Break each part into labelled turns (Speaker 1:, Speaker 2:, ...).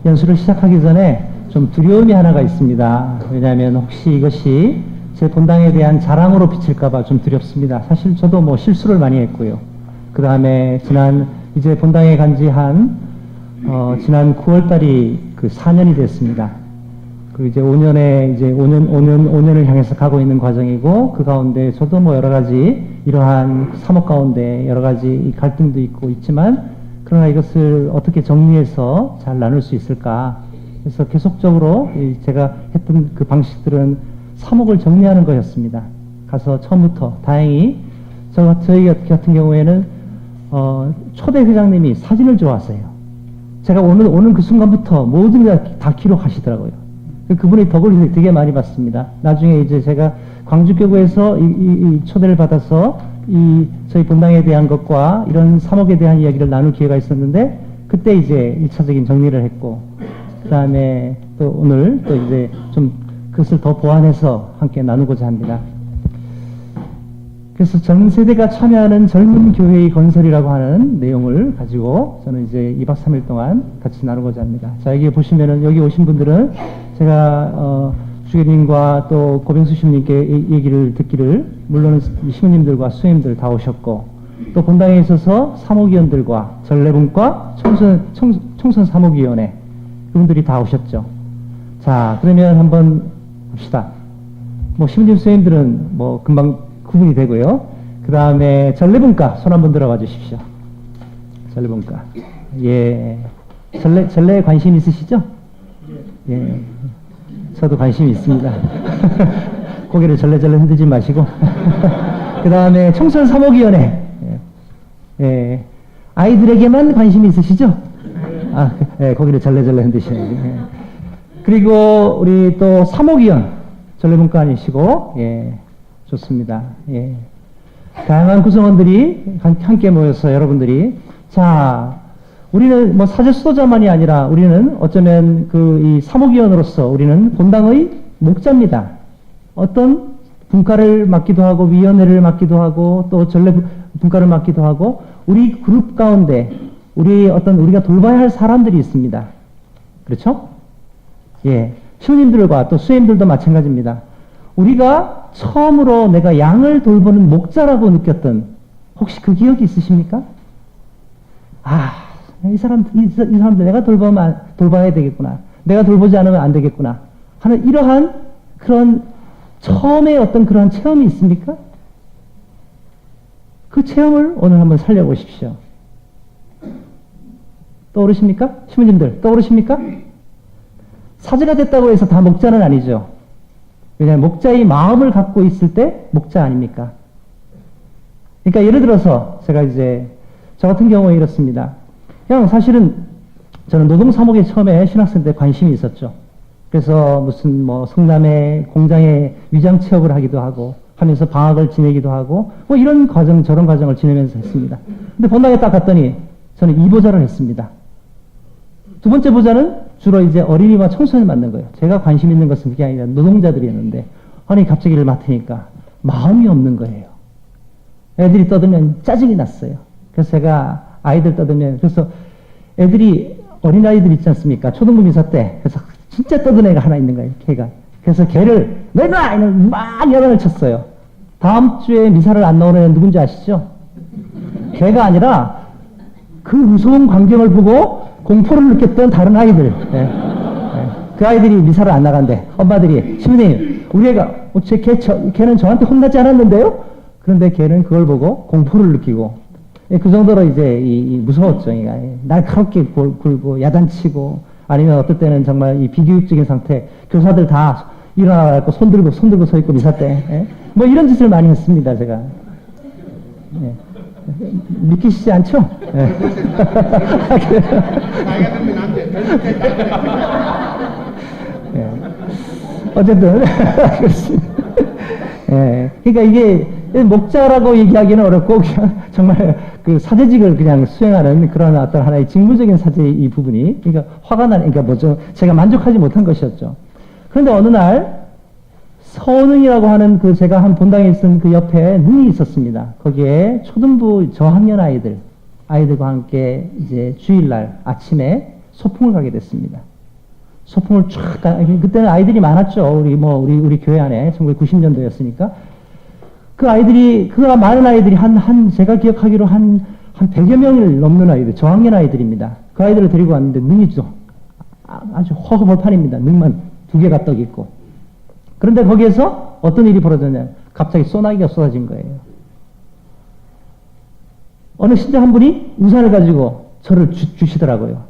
Speaker 1: 연수를 시작하기 전에 좀 두려움이 하나가 있습니다. 왜냐하면 혹시 이것이 제 본당에 대한 자랑으로 비칠까봐 좀 두렵습니다. 사실 저도 뭐 실수를 많이 했고요. 그 다음에 이제 본당에 간지 지난 9월달이 그 4년이 됐습니다. 그리고 이제 5년을 향해서 가고 있는 과정이고, 그 가운데 저도 뭐 여러 가지 이러한 사목 가운데 여러 가지 갈등도 있고 있지만, 그러나 이것을 어떻게 정리해서 잘 나눌 수 있을까? 그래서 계속적으로 제가 했던 그 방식들은 사목을 정리하는 거였습니다. 가서 처음부터 다행히 저희 같은 경우에는 초대 회장님이 사진을 좋아하세요. 제가 오는 그 순간부터 모든 게 다 기록하시더라고요. 그분의 덕을 되게 많이 받습니다. 나중에 이제 제가 광주교구에서 이 초대를 받아서 저희 본당에 대한 것과 이런 사목에 대한 이야기를 나눌 기회가 있었는데, 그때 이제 1차적인 정리를 했고, 그 다음에 또 오늘 또 이제 좀 그것을 더 보완해서 함께 나누고자 합니다. 그래서 전 세대가 참여하는 젊은 교회의 건설이라고 하는 내용을 가지고 저는 이제 2박 3일 동안 같이 나누고자 합니다. 자, 여기 보시면은 여기 오신 분들은 제가 주교님과 또 고병수 시무님께 얘기를 듣기를, 물론 시무님들과 수임들 다 오셨고, 또 본당에 있어서 사목위원들과 전례분과 총선 사목위원회 그분들이 다 오셨죠. 자, 그러면 한번 봅시다. 뭐 시무님 수임들은 뭐 금방 구분이 되고요. 그 다음에 전례분과 손 한번 들어봐 주십시오. 전례분과. 예. 전례에 관심 있으시죠? 예. 저도 관심이 있습니다. 고개를 절레절레 흔들지 마시고. 그 다음에 총선 사목위원회. 예. 아이들에게만 관심이 있으시죠? 예, 고개를 절레절레 흔드셔야 돼요. 예. 그리고 우리 또 사목위원, 전례분과이시고, 예. 좋습니다. 예. 다양한 구성원들이 함께 모여서 여러분들이, 자, 우리는 뭐 사제 수도자만이 아니라 우리는 어쩌면 이 사목위원으로서 우리는 본당의 목자입니다. 어떤 분과를 맡기도 하고 위원회를 맡기도 하고 또 전례 분과를 맡기도 하고, 우리 그룹 가운데 우리가 돌봐야 할 사람들이 있습니다. 그렇죠? 예. 시우님들과 또 수임들도 마찬가지입니다. 우리가 처음으로 내가 양을 돌보는 목자라고 느꼈던, 혹시 그 기억이 있으십니까? 이 사람들 내가 돌봐야 되겠구나. 내가 돌보지 않으면 안 되겠구나. 하는 이러한 그런 처음에 어떤 그러한 체험이 있습니까? 그 체험을 오늘 한번 살려보십시오. 떠오르십니까? 시민님들 떠오르십니까? 사제가 됐다고 해서 다 목자는 아니죠. 왜냐하면 목자의 마음을 갖고 있을 때 목자 아닙니까? 그러니까 예를 들어서 저 같은 경우에 이렇습니다. 그냥 사실은 저는 노동사목에 처음에 신학생 때 관심이 있었죠. 그래서 무슨 뭐 성남의 공장에 위장 취업을 하기도 하고 하면서 방학을 지내기도 하고 뭐 이런 과정 저런 과정을 지내면서 했습니다. 근데 본당에 딱 갔더니 저는 2보자를 했습니다. 두 번째 보자는 주로 이제 어린이와 청소년을 맡는 거예요. 제가 관심 있는 것은 그게 아니라 노동자들이었는데, 아니 갑자기 일을 맡으니까 마음이 없는 거예요. 애들이 떠들면 짜증이 났어요. 그래서 제가 아이들 떠들면, 그래서 어린아이들 있지 않습니까? 초등부 미사 때. 그래서 진짜 떠든 애가 하나 있는 거예요, 걔가. 그래서 걔를, 너희들아! 이러면 막 야단을 쳤어요. 다음 주에 미사를 안 나오는 애는 누군지 아시죠? 걔가 아니라 그 무서운 광경을 보고 공포를 느꼈던 다른 아이들. 예. 예. 그 아이들이 미사를 안 나간대. 엄마들이, 시민님, 우리 애가, 걔는 저한테 혼나지 않았는데요? 그런데 걔는 그걸 보고 공포를 느끼고, 예, 그 정도로 이제 무서웠죠. 날카롭게 굴고 야단치고, 아니면 어떨 때는 정말 이 비교육적인 상태, 교사들 다 일어나고 손 들고 서 있고 미사 때, 예? 뭐 이런 짓을 많이 했습니다, 제가. 예. 믿기시지 않죠? 예. 예. 어쨌든 그렇습니다. 예. 그러니까 이게 목자라고 얘기하기는 어렵고 그냥 정말 그 사제직을 그냥 수행하는 그런 어떤 하나의 직무적인 사제의 이 부분이, 그러니까 화가 그러니까 뭐죠? 제가 만족하지 못한 것이었죠. 그런데 어느 날 서능이라고 하는 제가 한 본당에 있던 그 옆에 능이 있었습니다. 거기에 초등부 저학년 아이들과 함께 이제 주일날 아침에 소풍을 가게 됐습니다. 소풍을 쫙 그때는 아이들이 많았죠. 우리 교회 안에 1990년도였으니까 그 아이들이 그 많은 아이들이 제가 기억하기로 한 100여 명을 넘는 아이들, 저학년 아이들입니다. 그 아이들을 데리고 왔는데 눈이 아주 허허벌판입니다. 눈만 2개가 떡 있고. 그런데 거기에서 어떤 일이 벌어졌냐면 갑자기 소나기가 쏟아진 거예요. 어느 신자 한 분이 우산을 가지고 저를 주시더라고요.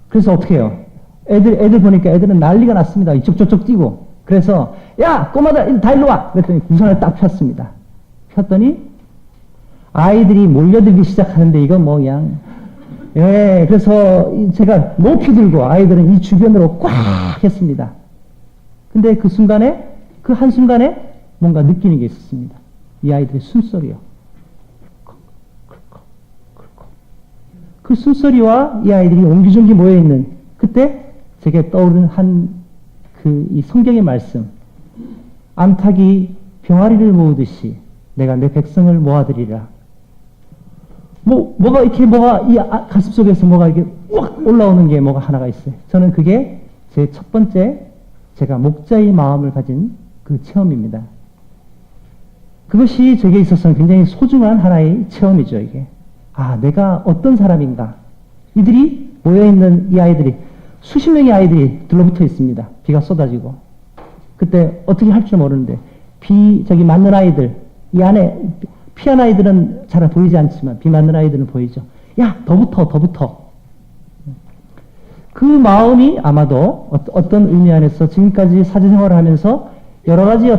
Speaker 1: 그래서 어떻게 해요? 애들 보니까 애들은 난리가 났습니다. 이쪽 저쪽 뛰고. 그래서 야 꼬마들 다 일로 와. 그랬더니 우산을 딱 폈습니다. 폈더니 아이들이 몰려들기 시작하는데 이건 뭐 그냥 그래서 제가 높이 들고 아이들은 이 주변으로 꽉 했습니다. 근데 그 한순간에 뭔가 느끼는 게 있었습니다. 이 아이들의 숨소리요. 그 숨소리와 이 아이들이 옹기종기 모여있는 그때 제게 떠오르는 이 성경의 말씀. 암탉이 병아리를 모으듯이 내가 내 백성을 모아드리라. 이 가슴 속에서 뭐가 이렇게 꽉 올라오는 게 뭐가 하나가 있어요. 저는 그게 제 첫 번째 제가 목자의 마음을 가진 그 체험입니다. 그것이 제게 있어서는 굉장히 소중한 하나의 체험이죠, 이게. 내가 어떤 사람인가. 이들이 모여있는 이 아이들이, 수십 명의 아이들이 들러붙어 있습니다. 비가 쏟아지고. 그때 어떻게 할 줄 모르는데, 저기 맞는 아이들, 이 안에, 피한 아이들은 잘 보이지 않지만, 비 맞는 아이들은 보이죠. 야, 더 붙어. 그 마음이 아마도 어떤 의미 안에서 지금까지 사제생활을 하면서 여러 가지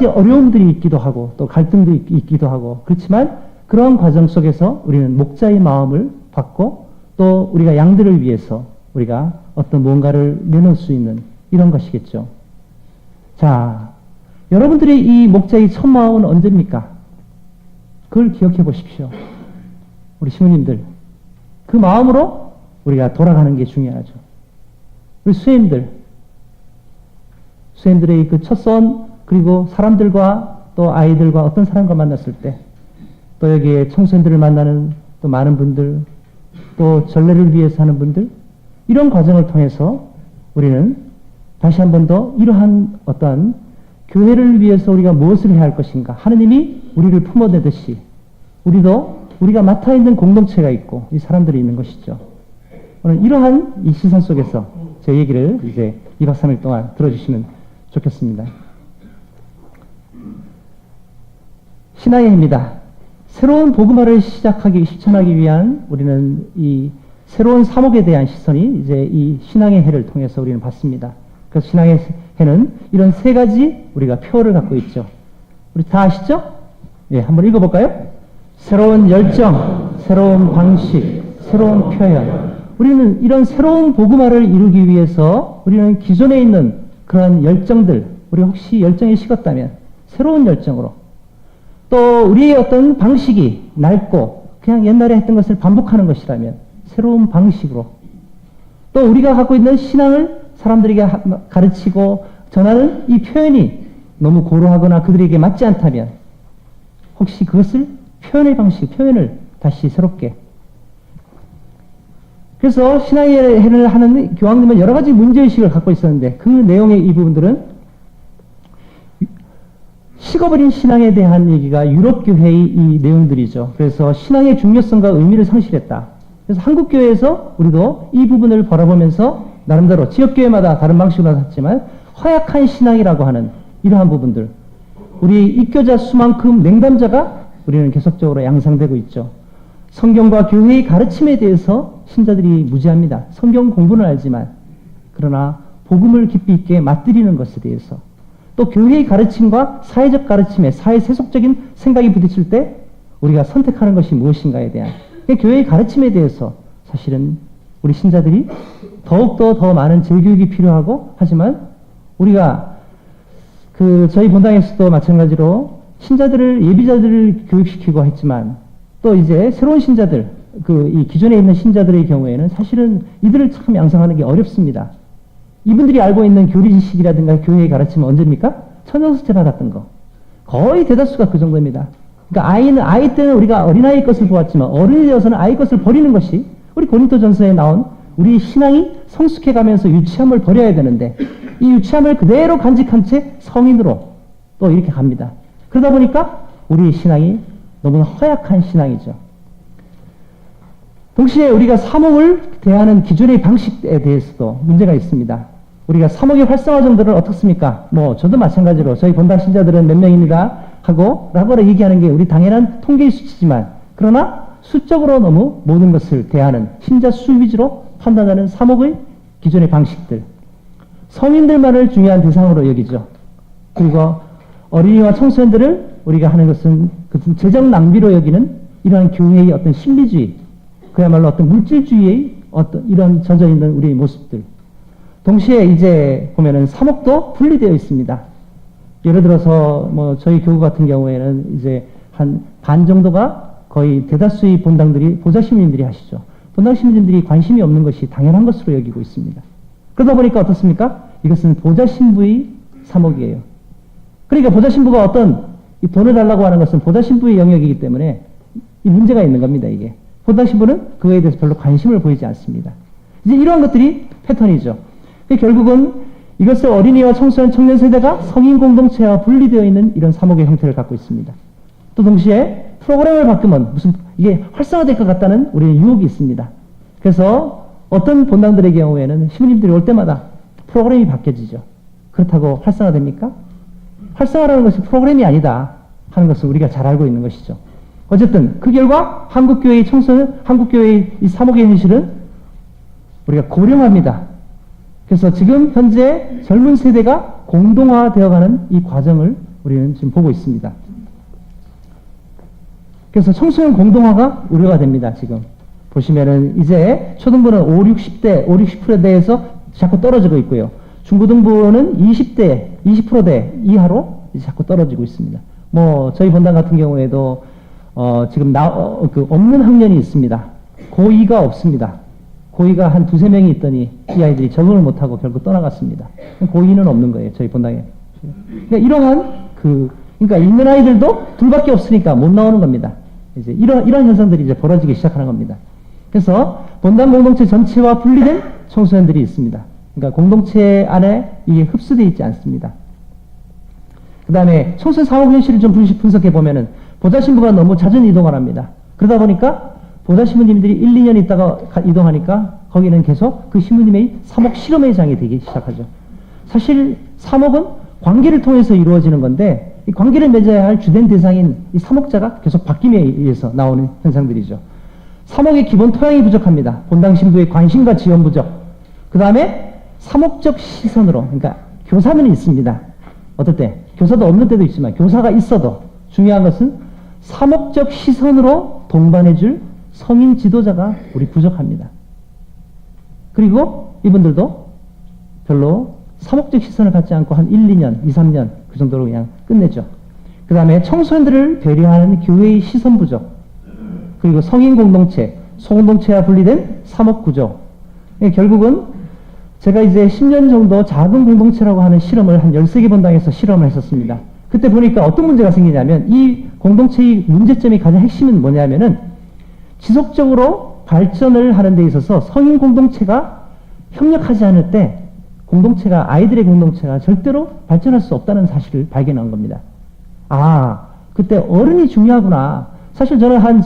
Speaker 1: 어려움들이 있기도 하고, 또 갈등도 있기도 하고, 그렇지만 그런 과정 속에서 우리는 목자의 마음을 받고, 또 우리가 양들을 위해서 우리가 어떤 뭔가를 내놓을 수 있는 이런 것이겠죠. 자, 여러분들의 이 목자의 첫 마음은 언제입니까? 그걸 기억해 보십시오. 우리 시모님들. 그 마음으로 우리가 돌아가는 게 중요하죠. 우리 수행들의 그 첫선, 그리고 사람들과 또 아이들과 어떤 사람과 만났을 때, 또 여기에 청소년들을 만나는 또 많은 분들, 또 전례를 위해서 하는 분들, 이런 과정을 통해서 우리는 다시 한 번 더 이러한 어떠한 교회를 위해서 우리가 무엇을 해야 할 것인가. 하느님이 우리를 품어내듯이 우리가 맡아 있는 공동체가 있고 이 사람들이 있는 것이죠. 오늘 이러한 이 시선 속에서 제 얘기를 이제 2박 3일 동안 들어주시면 좋겠습니다. 신앙의 해입니다. 새로운 복음화를 실천하기 위한 우리는 이 새로운 사목에 대한 시선이 이제 이 신앙의 해를 통해서 우리는 받습니다. 그래서 신앙의 해는 이런 3가지 우리가 표를 갖고 있죠. 우리 다 아시죠? 예, 한번 읽어볼까요? 새로운 열정, 새로운 방식, 새로운 표현. 우리는 이런 새로운 복음화를 이루기 위해서 우리는 기존에 있는 그런 열정들, 우리 혹시 열정이 식었다면 새로운 열정으로, 또 우리의 어떤 방식이 낡고 그냥 옛날에 했던 것을 반복하는 것이라면 새로운 방식으로, 또 우리가 갖고 있는 신앙을 사람들에게 가르치고 전하는 이 표현이 너무 고루하거나 그들에게 맞지 않다면 혹시 그것을 표현을 다시 새롭게. 그래서 신앙의 해를 하는 교황님은 여러 가지 문제의식을 갖고 있었는데 그 내용의 이 부분들은 식어버린 신앙에 대한 얘기가 유럽교회의 이 내용들이죠. 그래서 신앙의 중요성과 의미를 상실했다. 그래서 한국교회에서 우리도 이 부분을 바라보면서 나름대로 지역교회마다 다른 방식으로 하지만 허약한 신앙이라고 하는 이러한 부분들, 우리 입교자 수만큼 냉담자가 우리는 계속적으로 양상되고 있죠. 성경과 교회의 가르침에 대해서 신자들이 무지합니다. 성경 공부는 알지만 그러나 복음을 깊이 있게 맛들이는 것에 대해서, 또 교회의 가르침과 사회적 가르침에 사회세속적인 생각이 부딪힐 때 우리가 선택하는 것이 무엇인가에 대한 교회의 가르침에 대해서 사실은 우리 신자들이 더욱더 더 많은 재교육이 필요하고, 하지만 우리가 저희 본당에서도 마찬가지로 신자들을, 예비자들을 교육시키고 했지만 또 이제 새로운 신자들, 이 기존에 있는 신자들의 경우에는 사실은 이들을 참 양성하는 게 어렵습니다. 이분들이 알고 있는 교리 지식이라든가 교회의 가르침은 언제입니까? 천연수체 받았던 거. 거의 대다수가 그 정도입니다. 그러니까 아이 때는 우리가 어린아이 것을 보았지만 어른이 되어서는 아이 것을 버리는 것이 우리 고린도 전서에 나온 우리 신앙이 성숙해가면서 유치함을 버려야 되는데 이 유치함을 그대로 간직한 채 성인으로 또 이렇게 갑니다. 그러다 보니까 우리 신앙이 너무나 허약한 신앙이죠. 동시에 우리가 사목을 대하는 기존의 방식에 대해서도 문제가 있습니다. 우리가 사목의 활성화 정도를 어떻습니까? 저도 마찬가지로 저희 본당 신자들은 몇 명입니다 하고 라고 얘기하는 게 우리 당연한 통계의 수치지만, 그러나 수적으로 너무 모든 것을 대하는 신자 수 위주로 판단하는 사목의 기존의 방식들, 성인들만을 중요한 대상으로 여기죠. 그리고 어린이와 청소년들을 우리가 하는 것은 재정 낭비로 여기는 이러한 교회의 어떤 심리주의, 그야말로 어떤 물질주의의 어떤 이런 젖어 있는 우리의 모습들. 동시에 이제 보면은 사목도 분리되어 있습니다. 예를 들어서 저희 교구 같은 경우에는 이제 한 반 정도가 거의 대다수의 본당들이 보좌 시민들이 하시죠. 본당 시민들이 관심이 없는 것이 당연한 것으로 여기고 있습니다. 그러다 보니까 어떻습니까? 이것은 보좌 신부의 사목이에요. 그러니까 보좌 신부가 어떤 이 돈을 달라고 하는 것은 보좌 신부의 영역이기 때문에 이 문제가 있는 겁니다. 이게 보좌 신부는 그거에 대해서 별로 관심을 보이지 않습니다. 이제 이러한 것들이 패턴이죠. 결국은 이것을 어린이와 청소년, 청년 세대가 성인 공동체와 분리되어 있는 이런 사목의 형태를 갖고 있습니다. 또 동시에 프로그램을 바꾸면 이게 활성화될 것 같다는 우리의 유혹이 있습니다. 그래서 어떤 본당들의 경우에는 시부님들이 올 때마다 프로그램이 바뀌어지죠. 그렇다고 활성화됩니까? 활성화라는 것이 프로그램이 아니다 하는 것을 우리가 잘 알고 있는 것이죠. 어쨌든 그 결과 한국교회의 청소년, 한국교회의 이 사목의 현실은 우리가 고령합니다. 그래서 지금 현재 젊은 세대가 공동화되어가는 이 과정을 우리는 지금 보고 있습니다. 그래서 청소년 공동화가 우려가 됩니다. 지금 보시면은 이제 초등부는 5, 60대, 5, 60%대에서 자꾸 떨어지고 있고요. 중고등부는 20대, 20%대 이하로 이제 자꾸 떨어지고 있습니다. 저희 본당 같은 경우에도 지금 없는 학년이 있습니다. 고2가 없습니다. 고2가 한 두세 명이 있더니 이 아이들이 적응을 못하고 결국 떠나갔습니다. 고2는 없는 거예요. 저희 본당에. 그러니까 이러한 그러니까 있는 아이들도 둘밖에 없으니까 못 나오는 겁니다. 이제 이런 현상들이 이제 벌어지기 시작하는 겁니다. 그래서 본당 공동체 전체와 분리된 청소년들이 있습니다. 그러니까 공동체 안에 이게 흡수되어 있지 않습니다. 그 다음에 청소년 사업 현실을 좀 분석해 보면은 보좌 신부가 너무 잦은 이동을 합니다. 그러다 보니까 보좌 신부님들이 1, 2년 있다가 이동하니까 거기는 계속 그 신부님의 사목 실험의 장이 되기 시작하죠. 사실 사목은 관계를 통해서 이루어지는 건데 이 관계를 맺어야 할 주된 대상인 이 사목자가 계속 바뀜에 의해서 나오는 현상들이죠. 사목의 기본 토양이 부족합니다. 본당 신부의 관심과 지원 부족. 그 다음에 사목적 시선으로, 그러니까 교사는 있습니다. 어떨 때 교사도 없는 때도 있지만 교사가 있어도 중요한 것은 사목적 시선으로 동반해줄 성인 지도자가 우리 부족합니다. 그리고 이분들도 별로 사목적 시선을 갖지 않고 한 1, 2년, 2, 3년 그 정도로 그냥 끝내죠. 그 다음에 청소년들을 배려하는 교회의 시선 부족, 그리고 성인 공동체, 소공동체와 분리된 사목 구조. 결국은 제가 이제 10년 정도 작은 공동체라고 하는 실험을 한 13개 본당에서 실험을 했었습니다. 그때 보니까 어떤 문제가 생기냐면 이 공동체의 문제점이 가장 핵심은 뭐냐면은 지속적으로 발전을 하는 데 있어서 성인 공동체가 협력하지 않을 때 공동체가, 아이들의 공동체가 절대로 발전할 수 없다는 사실을 발견한 겁니다. 그때 어른이 중요하구나. 사실 저는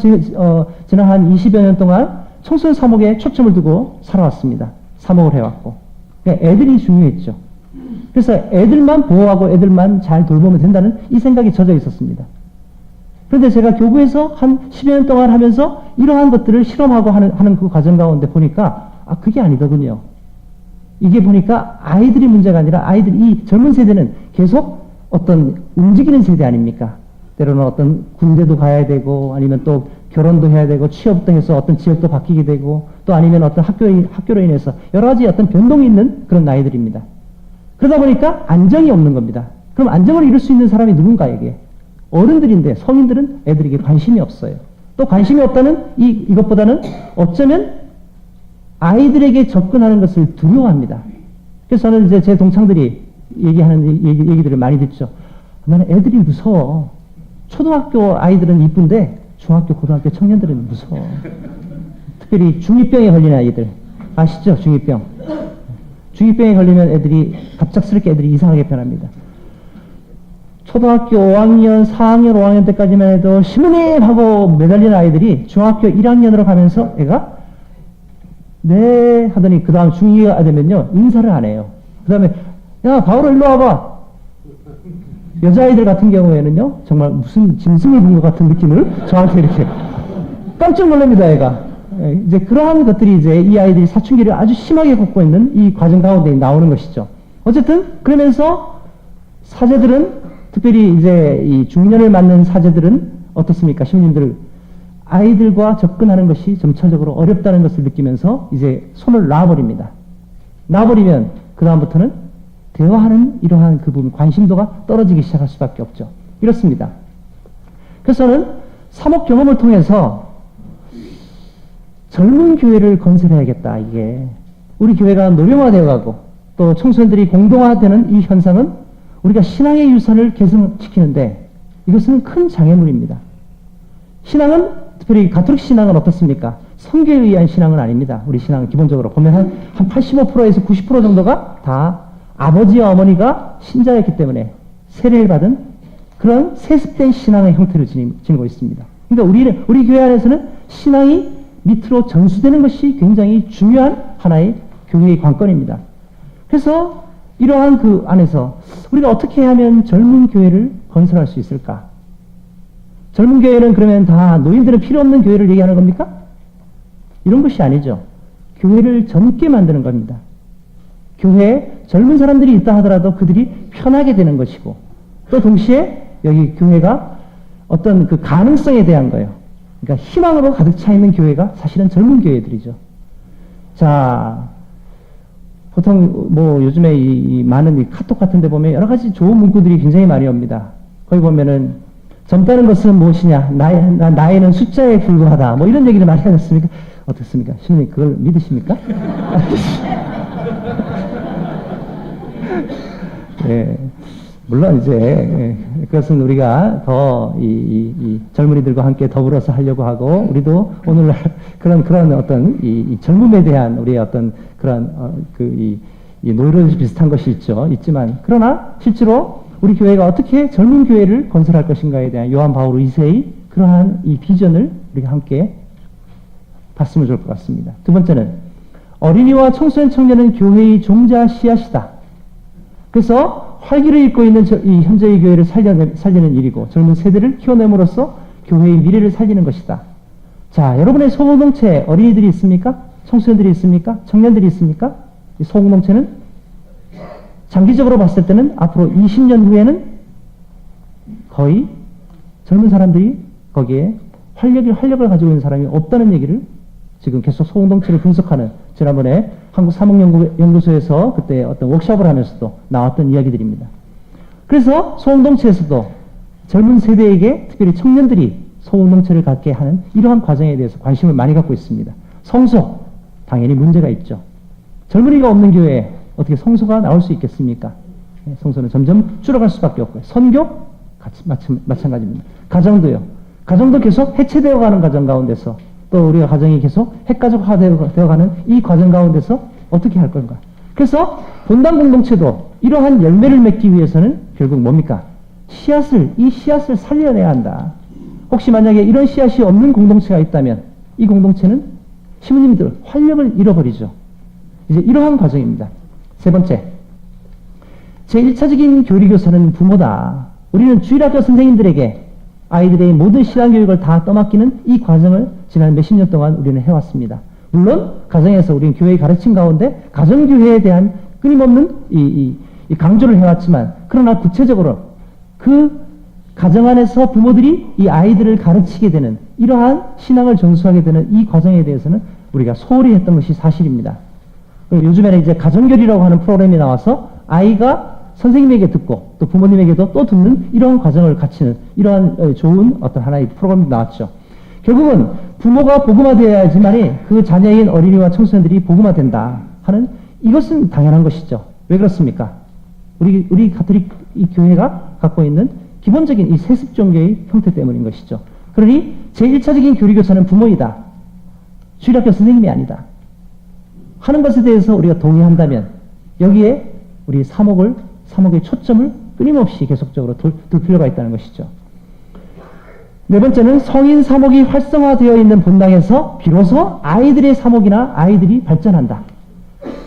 Speaker 1: 지난 한 20여 년 동안 청소년 사목에 초점을 두고 살아왔습니다. 사목을 해왔고. 그러니까 애들이 중요했죠. 그래서 애들만 보호하고 애들만 잘 돌보면 된다는 이 생각이 젖어 있었습니다. 그런데 제가 교구에서 한 10여 년 동안 하면서 이러한 것들을 실험하고 하는 그 과정 가운데 보니까 그게 아니더군요. 이게 보니까 아이들이 문제가 아니라 이 젊은 세대는 계속 어떤 움직이는 세대 아닙니까? 때로는 어떤 군대도 가야 되고 아니면 또 결혼도 해야 되고 취업도 해서 어떤 지역도 바뀌게 되고 또 아니면 어떤 학교로 인해서 여러 가지 어떤 변동이 있는 그런 나이들입니다. 그러다 보니까 안정이 없는 겁니다. 그럼 안정을 이룰 수 있는 사람이 누군가에게? 어른들인데 성인들은 애들에게 관심이 없어요. 또 관심이 없다는 이것보다는 어쩌면 아이들에게 접근하는 것을 두려워합니다. 그래서 저는 이제 제 동창들이 얘기하는 얘기들을 많이 듣죠. 나는 애들이 무서워. 초등학교 아이들은 이쁜데 중학교, 고등학교 청년들은 무서워. 특별히 중2병에 걸린 아이들. 아시죠? 중2병. 중2병에 걸리면 애들이, 갑작스럽게 애들이 이상하게 변합니다. 초등학교 5학년, 4학년, 5학년 때까지만 해도 시모님 하고 매달리는 아이들이 중학교 1학년으로 가면서 애가 네 하더니 그 다음 중2가 되면요 인사를 안 해요. 그 다음에 야 바울아 일로 와봐. 여자아이들 같은 경우에는요 정말 무슨 짐승을 본 것 같은 느낌을 저한테 이렇게 깜짝 놀랍니다. 애가 이제 그러한 것들이 이제 이 아이들이 사춘기를 아주 심하게 겪고 있는 이 과정 가운데 나오는 것이죠. 어쨌든 그러면서 사제들은 특별히 이제 이 중년을 맞는 사제들은 어떻습니까? 시민님들 아이들과 접근하는 것이 점차적으로 어렵다는 것을 느끼면서 이제 손을 놔버립니다. 놔버리면 그 다음부터는 대화하는 이러한 그 부분 관심도가 떨어지기 시작할 수밖에 없죠. 이렇습니다. 그래서 저는 사목 경험을 통해서 젊은 교회를 건설해야겠다. 이게 우리 교회가 노령화되어가고 또 청소년들이 공동화되는 이 현상은 우리가 신앙의 유산을 개선시키는데 이것은 큰 장애물입니다. 신앙은 특별히 가톨릭 신앙은 어떻습니까? 성경에 의한 신앙은 아닙니다. 우리 신앙은 기본적으로 보면 한 85%에서 90% 정도가 다 아버지와 어머니가 신자였기 때문에 세례를 받은 그런 세습된 신앙의 형태를 지니고 있습니다. 그러니까 우리 교회 안에서는 신앙이 밑으로 전수되는 것이 굉장히 중요한 하나의 교회의 관건입니다. 그래서 이러한 그 안에서 우리가 어떻게 하면 젊은 교회를 건설할 수 있을까? 젊은 교회는 그러면 다 노인들은 필요 없는 교회를 얘기하는 겁니까? 이런 것이 아니죠. 교회를 젊게 만드는 겁니다. 교회에 젊은 사람들이 있다 하더라도 그들이 편하게 되는 것이고 또 동시에 여기 교회가 어떤 그 가능성에 대한 거예요. 그러니까 희망으로 가득 차 있는 교회가 사실은 젊은 교회들이죠. 자, 보통 뭐 요즘에 이 많은 이 카톡 같은 데 보면 여러 가지 좋은 문구들이 굉장히 많이 옵니다. 거기 보면은 젊다는 것은 무엇이냐? 나이는 숫자에 불과하다. 뭐 이런 얘기를 많이 하셨습니까? 어떻습니까? 신부님 그걸 믿으십니까? 예, 물론 이제 그것은 우리가 더 이 젊은이들과 함께 더불어서 하려고 하고 우리도 오늘날 그런 어떤 이 젊음에 대한 우리의 어떤 그런 이 노이로즈 비슷한 것이 있지만 그러나 실제로 우리 교회가 어떻게 젊은 교회를 건설할 것인가에 대한 요한 바오로 2세의 그러한 이 비전을 우리가 함께 봤으면 좋을 것 같습니다. 두 번째는 어린이와 청소년 청년은 교회의 종자 씨앗이다. 그래서 활기를 잇고 있는 이 현재의 교회를 살리는 일이고 젊은 세대를 키워냄으로써 교회의 미래를 살리는 것이다. 자, 여러분의 소공동체에 어린이들이 있습니까? 청소년들이 있습니까? 청년들이 있습니까? 이 소공동체는 장기적으로 봤을 때는 앞으로 20년 후에는 거의 젊은 사람들이 거기에 활력을 가지고 있는 사람이 없다는 얘기를 지금 계속 소공동체를 분석하는 지난번에 한국사목연구소에서 그때 어떤 워크숍을 하면서도 나왔던 이야기들입니다. 그래서 소공동체에서도 젊은 세대에게 특별히 청년들이 소공동체를 갖게 하는 이러한 과정에 대해서 관심을 많이 갖고 있습니다. 성소, 당연히 문제가 있죠. 젊은이가 없는 교회에 어떻게 성소가 나올 수 있겠습니까? 성소는 점점 줄어갈 수밖에 없고요. 선교? 마찬가지입니다. 가정도요. 가정도 계속 해체되어가는 과정 가운데서 또 우리가 가정이 계속 핵가족화되어가는 이 과정 가운데서 어떻게 할 건가? 그래서 본당 공동체도 이러한 열매를 맺기 위해서는 결국 뭡니까? 이 씨앗을 살려내야 한다. 혹시 만약에 이런 씨앗이 없는 공동체가 있다면 이 공동체는 시부님들 활력을 잃어버리죠. 이제 이러한 과정입니다. 세 번째, 제1차적인 교리교사는 부모다. 우리는 주일학교 선생님들에게 아이들의 모든 신앙교육을 다 떠맡기는 이 과정을 지난 몇십 년 동안 우리는 해왔습니다. 물론 가정에서 우리는 교회의 가르침 가운데 가정교회에 대한 끊임없는 이 강조를 해왔지만 그러나 구체적으로 그 가정 안에서 부모들이 이 아이들을 가르치게 되는 이러한 신앙을 전수하게 되는 이 과정에 대해서는 우리가 소홀히 했던 것이 사실입니다. 요즘에는 이제 가정교리라고 하는 프로그램이 나와서 아이가 선생님에게 듣고 또 부모님에게도 또 듣는 이러한 과정을 갖추는 이러한 좋은 어떤 하나의 프로그램이 나왔죠. 결국은 부모가 복음화되어야지만이 그 자녀인 어린이와 청소년들이 복음화된다 하는 이것은 당연한 것이죠. 왜 그렇습니까? 우리 가톨릭 이 교회가 갖고 있는 기본적인 이 세습 종교의 형태 때문인 것이죠. 그러니 제1차적인 교리교사는 부모이다. 주일학교 선생님이 아니다. 하는 것에 대해서 우리가 동의한다면 여기에 우리 사목의 초점을 끊임없이 계속적으로 둘 필요가 있다는 것이죠. 네 번째는 성인 사목이 활성화되어 있는 본당에서 비로소 아이들의 사목이나 아이들이 발전한다.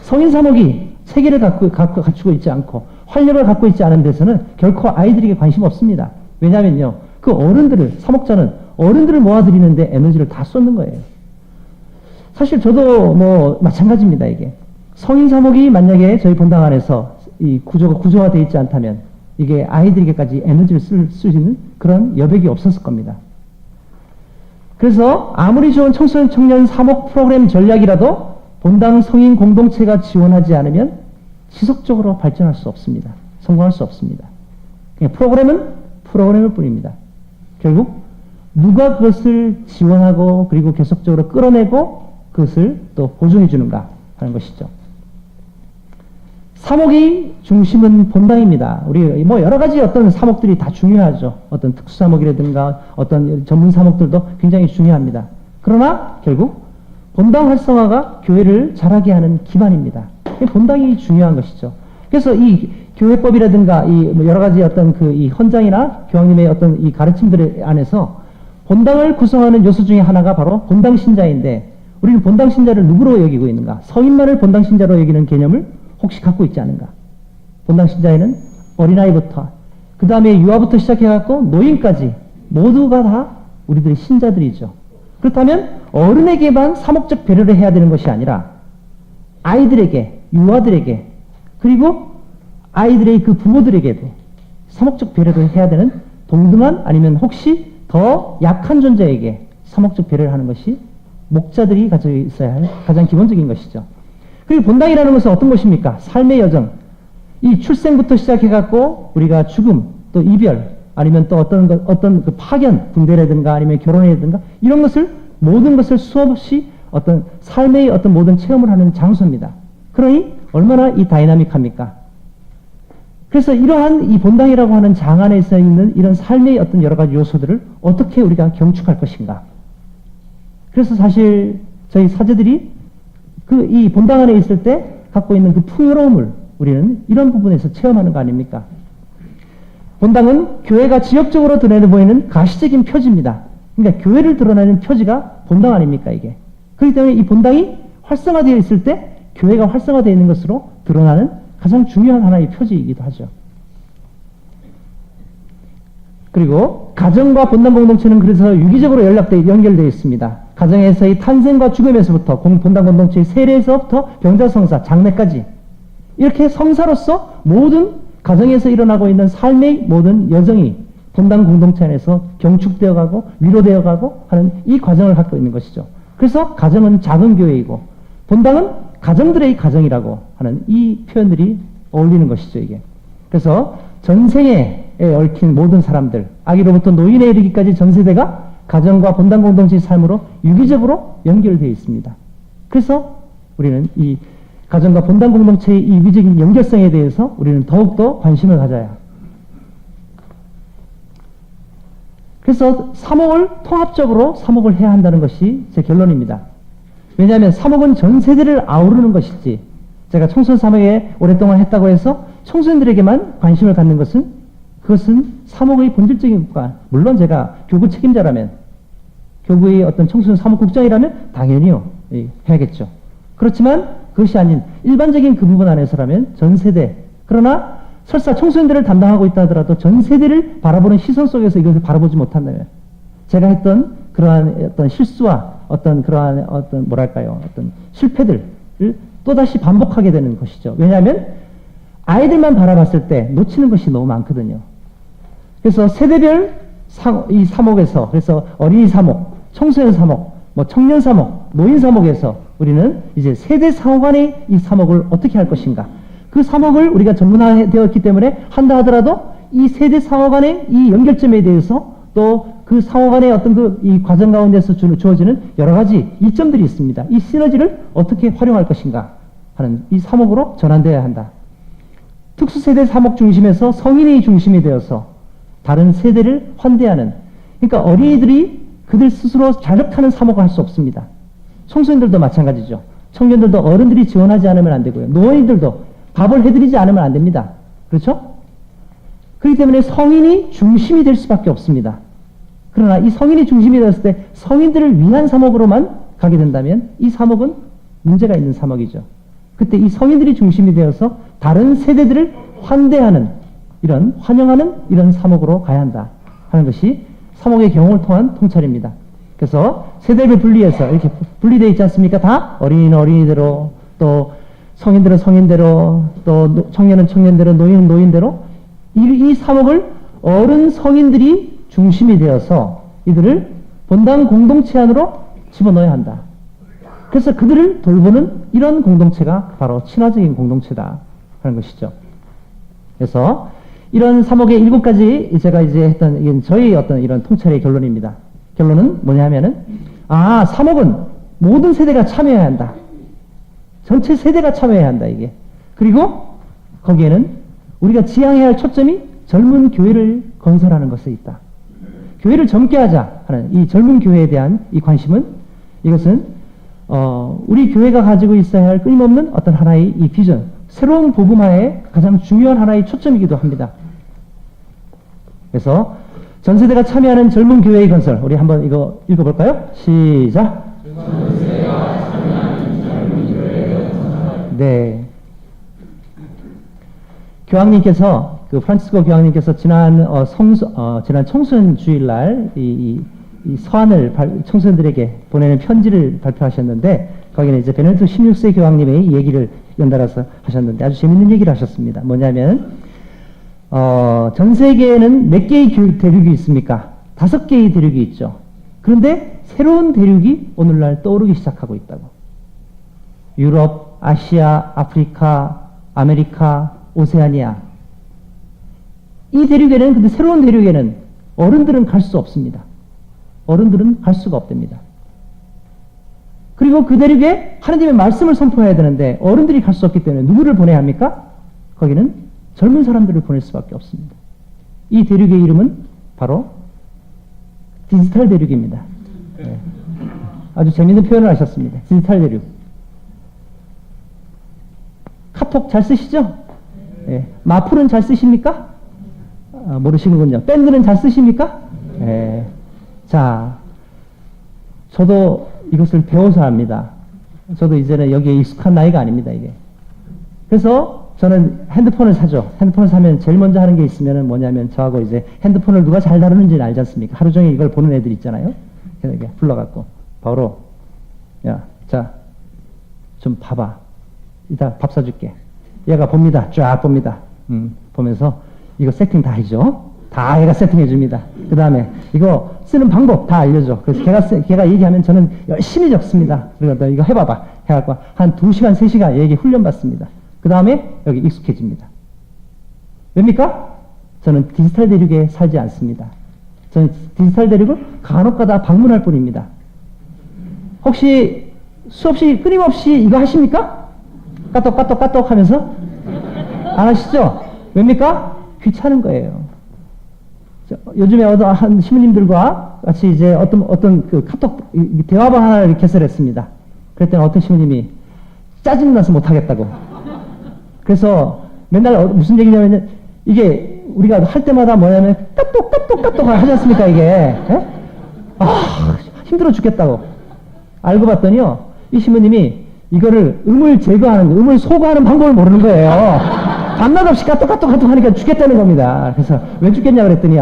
Speaker 1: 성인 사목이 체계를 갖추고 있지 않고 활력을 갖고 있지 않은 데서는 결코 아이들에게 관심 없습니다. 왜냐하면요, 그 사목자는 어른들을 모아들이는데 에너지를 다 쏟는 거예요. 사실 저도 뭐 마찬가지입니다. 이게 성인 사목이 만약에 저희 본당 안에서 이 구조화되어 있지 않다면 이게 아이들에게까지 에너지를 쓸 수 있는 그런 여백이 없었을 겁니다. 그래서 아무리 좋은 청소년 사목 프로그램 전략이라도 본당 성인 공동체가 지원하지 않으면 지속적으로 발전할 수 없습니다. 성공할 수 없습니다. 프로그램은 프로그램일 뿐입니다. 결국 누가 그것을 지원하고 그리고 계속적으로 끌어내고 그것을 또 보존해 주는가 하는 것이죠. 사목의 중심은 본당입니다. 우리 뭐 여러 가지 어떤 사목들이 다 중요하죠. 어떤 특수 사목이라든가 어떤 전문 사목들도 굉장히 중요합니다. 그러나 결국 본당 활성화가 교회를 자라게 하는 기반입니다. 본당이 중요한 것이죠. 그래서 이 교회법이라든가 이 여러 가지 어떤 이 헌장이나 교황님의 어떤 이 가르침들 안에서 본당을 구성하는 요소 중에 하나가 바로 본당 신자인데, 우리는 본당 신자를 누구로 여기고 있는가? 성인만을 본당 신자로 여기는 개념을 혹시 갖고 있지 않은가? 본당 신자에는 어린아이부터 그 다음에 유아부터 시작해갖고 노인까지 모두가 다 우리들의 신자들이죠. 그렇다면 어른에게만 사목적 배려를 해야 되는 것이 아니라 아이들에게, 유아들에게, 그리고 아이들의 그 부모들에게도 사목적 배려를 해야 되는, 동등한 아니면 혹시 더 약한 존재에게 사목적 배려를 하는 것이 목자들이 가지고 있어야 할 가장 기본적인 것이죠. 그리고 본당이라는 것은 어떤 것입니까? 삶의 여정. 이 출생부터 시작해갖고 우리가 죽음, 또 이별, 아니면 또 어떤 그 파견, 군대라든가 아니면 결혼이라든가 이런 것을, 모든 것을 수없이 어떤 삶의 어떤 모든 체험을 하는 장소입니다. 그러니 얼마나 이 다이나믹합니까? 그래서 이러한 이 본당이라고 하는 장 안에 있는 이런 삶의 어떤 여러 가지 요소들을 어떻게 우리가 경축할 것인가? 그래서 사실 저희 사제들이 이 본당 안에 있을 때 갖고 있는 그 풍요로움을 우리는 이런 부분에서 체험하는 거 아닙니까? 본당은 교회가 지역적으로 드러내 보이는 가시적인 표지입니다. 그러니까 교회를 드러내는 표지가 본당 아닙니까, 이게? 그렇기 때문에 이 본당이 활성화되어 있을 때 교회가 활성화되어 있는 것으로 드러나는 가장 중요한 하나의 표지이기도 하죠. 그리고 가정과 본당 공동체는 그래서 유기적으로 연결되어 있습니다. 가정에서의 탄생과 죽음에서부터 본당 공동체의 세례에서부터 병자성사, 장례까지 이렇게 성사로서 모든 가정에서 일어나고 있는 삶의 모든 여정이 본당 공동체 안에서 경축되어 가고 위로되어 가고 하는 이 과정을 갖고 있는 것이죠. 그래서 가정은 작은 교회이고 본당은 가정들의 가정이라고 하는 이 표현들이 어울리는 것이죠, 이게. 그래서 전생에 얽힌 모든 사람들, 아기로부터 노인에 이르기까지 전 세대가 가정과 본당 공동체의 삶으로 유기적으로 연결되어 있습니다. 그래서 우리는 이 가정과 본당 공동체의 이 유기적인 연결성에 대해서 우리는 더욱더 관심을 가져야. 그래서 사목을 통합적으로 사목을 해야 한다는 것이 제 결론입니다. 왜냐하면 사목은 전 세대를 아우르는 것이지, 제가 청소년 사목에 오랫동안 했다고 해서 청소년들에게만 관심을 갖는 것은, 그것은 사목의 본질적인 것과, 물론 제가 교구 책임자라면, 교구의 어떤 청소년 사목국장이라면 당연히요, 해야겠죠. 그렇지만 그것이 아닌 일반적인 그 부분 안에서라면 전 세대, 그러나 설사 청소년들을 담당하고 있다 하더라도 전 세대를 바라보는 시선 속에서 이것을 바라보지 못한다면, 제가 했던 그러한 어떤 실수와 어떤 그러한 어떤 뭐랄까요, 어떤 실패들을 또다시 반복하게 되는 것이죠. 왜냐하면 아이들만 바라봤을 때 놓치는 것이 너무 많거든요. 그래서 세대별 이 사목에서, 그래서 어린이 사목, 청소년 사목, 뭐 청년 사목, 노인 사목에서 우리는 이제 세대 상호 간의 이 사목을 어떻게 할 것인가. 그 사목을 우리가 전문화되었기 때문에 한다 하더라도 이 세대 상호 간의 이 연결점에 대해서 또 그 상호 간의 어떤 이 과정 가운데서 주어지는 여러 가지 이점들이 있습니다. 이 시너지를 어떻게 활용할 것인가 하는 이 사목으로 전환되어야 한다. 특수세대 사목 중심에서 성인이 중심이 되어서 다른 세대를 환대하는, 그러니까 어린이들이 그들 스스로 자력하는 사목을 할 수 없습니다. 청소년들도 마찬가지죠. 청년들도 어른들이 지원하지 않으면 안 되고요. 노인들도 밥을 해드리지 않으면 안 됩니다. 그렇죠? 그렇기 때문에 성인이 중심이 될 수밖에 없습니다. 그러나 이 성인이 중심이 되었을 때 성인들을 위한 사목으로만 가게 된다면 이 사목은 문제가 있는 사목이죠. 그때 이 성인들이 중심이 되어서 다른 세대들을 환대하는 환영하는 이런 사목으로 가야 한다 하는 것이 사목의 경험을 통한 통찰입니다. 그래서 세대를 분리해서 이렇게 분리되어 있지 않습니까? 다 어린이는 어린이대로, 또 성인들은 성인대로, 또 청년은 청년대로, 노인은 노인대로 이 사목을 어른 성인들이 중심이 되어서 이들을 본당 공동체 안으로 집어넣어야 한다. 그래서 그들을 돌보는 이런 공동체가 바로 친화적인 공동체다 하는 것이죠. 그래서 이런 사목의 7가지 제가 이제 했던 이게 저희 어떤 이런 통찰의 결론입니다. 결론은 뭐냐면은 사목은 모든 세대가 참여해야 한다. 전체 세대가 참여해야 한다 이게. 그리고 거기에는 우리가 지향해야 할 초점이 젊은 교회를 건설하는 것에 있다. 교회를 젊게 하자 하는 이 젊은 교회에 대한 이 관심은 이것은 우리 교회가 가지고 있어야 할 끊임없는 어떤 하나의 이 비전, 새로운 복음화의 가장 중요한 하나의 초점이기도 합니다. 그래서 전 세대가 참여하는 젊은 교회의 건설, 우리 한번 이거 읽어볼까요? 시작. 전 세대가 참여하는 젊은 교회의 건설. 네. 교황님께서 프란치스코 교황님께서 지난 청소년 주일날 이 서한을 청소년들에게 보내는 편지를 발표하셨는데 거기는 이제 베네딕토 16세 교황님의 얘기를 연달아서 하셨는데 아주 재밌는 얘기를 하셨습니다. 뭐냐면 전 세계에는 몇 개의 대륙이 있습니까? 5개의 대륙이 있죠. 그런데 새로운 대륙이 오늘날 떠오르기 시작하고 있다고. 유럽, 아시아, 아프리카, 아메리카, 오세아니아. 이 대륙에는, 근데 새로운 대륙에는 어른들은 갈 수 없습니다. 어른들은 갈 수가 없답니다. 그리고 그 대륙에 하나님의 말씀을 선포해야 되는데 어른들이 갈 수 없기 때문에 누구를 보내야 합니까? 거기는 젊은 사람들을 보낼 수밖에 없습니다. 이 대륙의 이름은 바로 디지털 대륙입니다. 네. 아주 재밌는 표현을 하셨습니다. 디지털 대륙. 카톡 잘 쓰시죠? 네. 마플은 잘 쓰십니까? 모르시는군요. 밴드는 잘 쓰십니까? 네. 자, 저도 이것을 배워서 합니다. 저도 이제는 여기에 익숙한 나이가 아닙니다, 이게. 그래서 저는 핸드폰을 사죠. 핸드폰을 사면 제일 먼저 하는 게 있으면 뭐냐면 저하고 이제 핸드폰을 누가 잘 다루는지는 알지 않습니까? 하루 종일 이걸 보는 애들 있잖아요. 이렇게 불러갖고, 바로, 야, 자, 좀 봐봐. 이따 밥 사줄게. 얘가 봅니다. 쫙 봅니다. 보면서 이거 세팅 다 해줘. 다 얘가 세팅해 줍니다. 그 다음에 이거 쓰는 방법 다 알려줘. 그래서 걔가 얘기하면 저는 열심히 적습니다. 그리고 너 이거 해봐봐. 해갖고 한 2시간, 3시간 얘기 훈련 받습니다. 그 다음에 여기 익숙해집니다. 왜입니까? 저는 디지털 대륙에 살지 않습니다. 저는 디지털 대륙을 간혹가다 방문할 뿐입니다. 혹시 수없이 끊임없이 이거 하십니까? 까똑 하면서 안 하시죠? 왜입니까? 귀찮은 거예요. 요즘에 한 시민님들과 같이 이제 어떤 그 카톡 대화방 하나를 개설했습니다. 그랬더니 어떤 시민님이 짜증나서 못하겠다고. 그래서 맨날 무슨 얘기냐면 이게 우리가 할 때마다 뭐냐면 까똑 하지 않습니까 이게. 에? 힘들어 죽겠다고. 알고 봤더니요 이 시민님이 이거를 음을 소거하는 방법을 모르는 거예요. 밤낮 없이 까똑 하니까 죽겠다는 겁니다. 그래서 왜 죽겠냐 그랬더니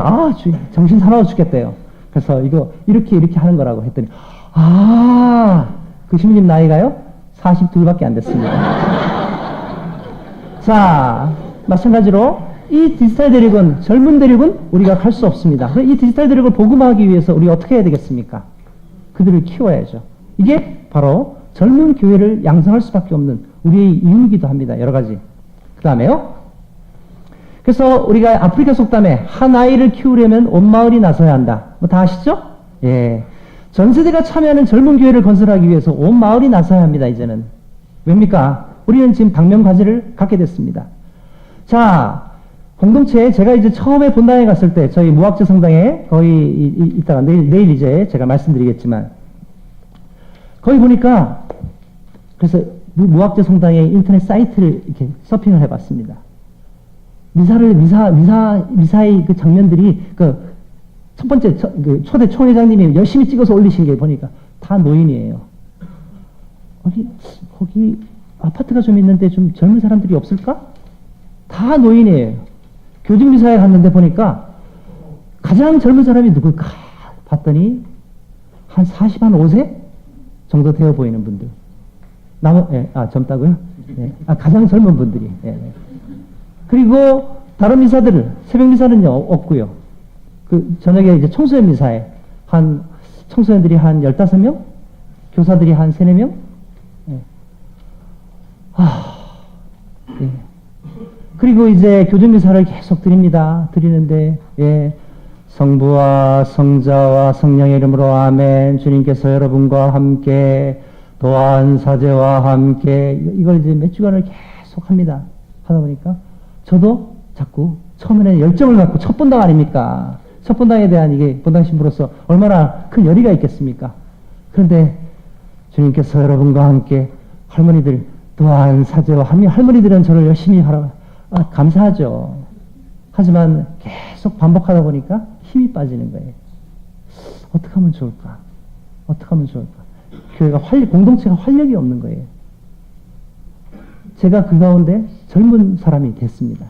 Speaker 1: 정신 사나워 죽겠대요. 그래서 이거 이렇게 하는 거라고 했더니 그 시민님 나이가요 42밖에 안 됐습니다. 자, 마찬가지로 이 디지털 대륙은, 젊은 대륙은 우리가 갈 수 없습니다. 이 디지털 대륙을 복음화하기 위해서 우리가 어떻게 해야 되겠습니까? 그들을 키워야죠. 이게 바로 젊은 교회를 양성할 수밖에 없는 우리의 이유이기도 합니다. 여러 가지. 그 다음에요. 그래서 우리가 아프리카 속담에 한 아이를 키우려면 온 마을이 나서야 한다. 뭐 다 아시죠? 예. 전 세대가 참여하는 젊은 교회를 건설하기 위해서 온 마을이 나서야 합니다. 이제는. 왜입니까? 우리는 지금 당면과제를 갖게 됐습니다. 자, 공동체에 제가 이제 처음에 본당에 갔을 때 저희 무학재 성당에 거의 이따가 내일 이제 제가 말씀드리겠지만 거기 보니까 그래서 무학재 성당의 인터넷 사이트를 이렇게 서핑을 해봤습니다. 미사의 그 장면들이 그 첫 번째 그 초대 총회장님이 열심히 찍어서 올리신 게 보니까 다 노인이에요. 거기 아파트가 좀 있는데 좀 젊은 사람들이 없을까? 다 노인이에요. 교직미사에 갔는데 보니까 가장 젊은 사람이 누굴까? 봤더니 한 45세 정도 되어 보이는 분들. 젊다고요? 예. 가장 젊은 분들이. 예. 그리고 다른 미사들은, 새벽 미사는요, 없고요. 그 저녁에 이제 청소년 미사에 청소년들이 한 15명? 교사들이 한 3, 4명? 예. 예. 그리고 이제 교정 미사를 계속 드리는데, 예. 성부와 성자와 성령의 이름으로 아멘. 주님께서 여러분과 함께 또한 사제와 함께 이걸 이제 몇 주간을 계속 합니다. 하다 보니까 저도 자꾸 처음에는 열정을 갖고 첫 본당 아닙니까? 첫 본당에 대한 이게 본당 신부로서 얼마나 큰 열의가 있겠습니까? 그런데 주님께서 여러분과 함께 할머니들 또한 사제와 할머니들은 저를 열심히 하라. 감사하죠. 하지만 계속 반복하다 보니까 힘이 빠지는 거예요. 어떻게 하면 좋을까? 어떻게 하면 좋을까? 교회가 공동체가 활력이 없는 거예요. 제가 그 가운데 젊은 사람이 됐습니다.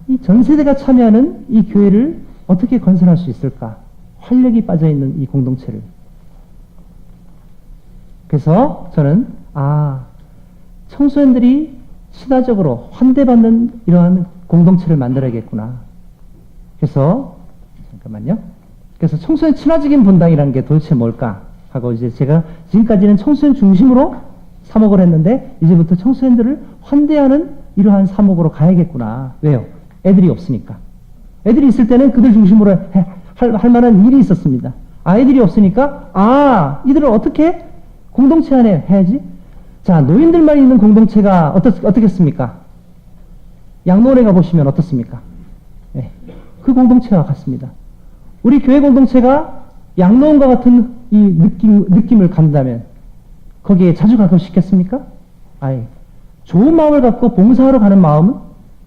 Speaker 1: 이 전 세대가 참여하는 이 교회를 어떻게 건설할 수 있을까? 활력이 빠져 있는 이 공동체를. 그래서 저는 청소년들이 신화적으로 환대받는 이러한 공동체를 만들어야겠구나. 그래서 잠깐만요. 그래서 청소년 친화적인 본당이라는 게 도대체 뭘까 하고 이제 제가 지금까지는 청소년 중심으로 사목을 했는데 이제부터 청소년들을 환대하는 이러한 사목으로 가야겠구나. 왜요? 애들이 없으니까. 애들이 있을 때는 그들 중심으로 할 만한 일이 있었습니다. 아이들이 없으니까 이들을 어떻게 공동체 안에 해야지? 자, 노인들만 있는 공동체가 어떻겠습니까? 양로원에 가보시면 어떻습니까? 네, 그 공동체와 같습니다. 우리 교회 공동체가 양로원과 같은 이 느낌을 갖는다면 거기에 자주 가고 싶겠습니까? 좋은 마음을 갖고 봉사하러 가는 마음은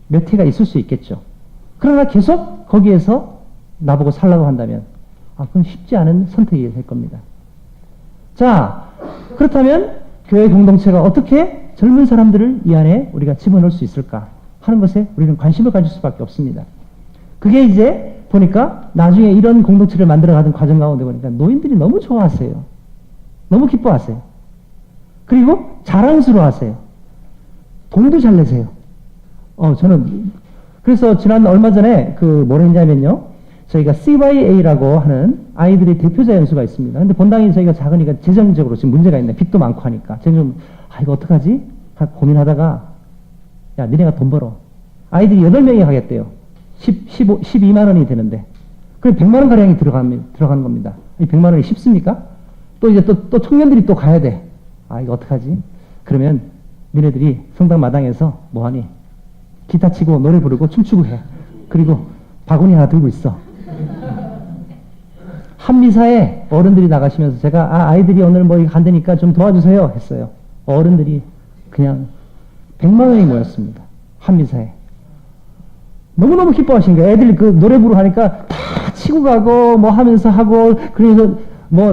Speaker 1: 몇 해가 있을 수 있겠죠. 그러나 계속 거기에서 나보고 살라고 한다면 그건 쉽지 않은 선택이 될 겁니다. 자, 그렇다면 교회 공동체가 어떻게 젊은 사람들을 이 안에 우리가 집어넣을 수 있을까 하는 것에 우리는 관심을 가질 수밖에 없습니다. 그게 이제 보니까 나중에 이런 공동체를 만들어가는 과정 가운데 보니까 노인들이 너무 좋아하세요. 너무 기뻐하세요. 그리고 자랑스러워하세요. 돈도 잘 내세요. 저는 그래서 얼마 전에 뭐라 했냐면요. 저희가 CYA라고 하는 아이들의 대표자 연수가 있습니다. 근데 본당이 저희가 작으니까 재정적으로 지금 문제가 있네. 빚도 많고 하니까. 제가 좀 이거 어떡하지? 고민하다가 야, 니네가 돈 벌어. 아이들이 8명이 가겠대요. 12만 원이 되는데. 그럼 100만 원 가량이 들어가는 겁니다. 이 100만 원이 쉽습니까? 또 이제 또 청년들이 또 가야 돼. 이거 어떡하지? 그러면 니네들이 성당 마당에서 뭐하니? 기타 치고 노래 부르고 춤추고 해. 그리고 바구니 하나 들고 있어. 한 미사에 어른들이 나가시면서 제가 아이들이 오늘 뭐 간다니까 좀 도와주세요 했어요. 어른들이 그냥 100만 원이 모였습니다. 한 미사에. 너무너무 기뻐하신 거예요. 애들이 그 노래 부르고 하니까 다 치고 가고 뭐 하면서 하고 그래서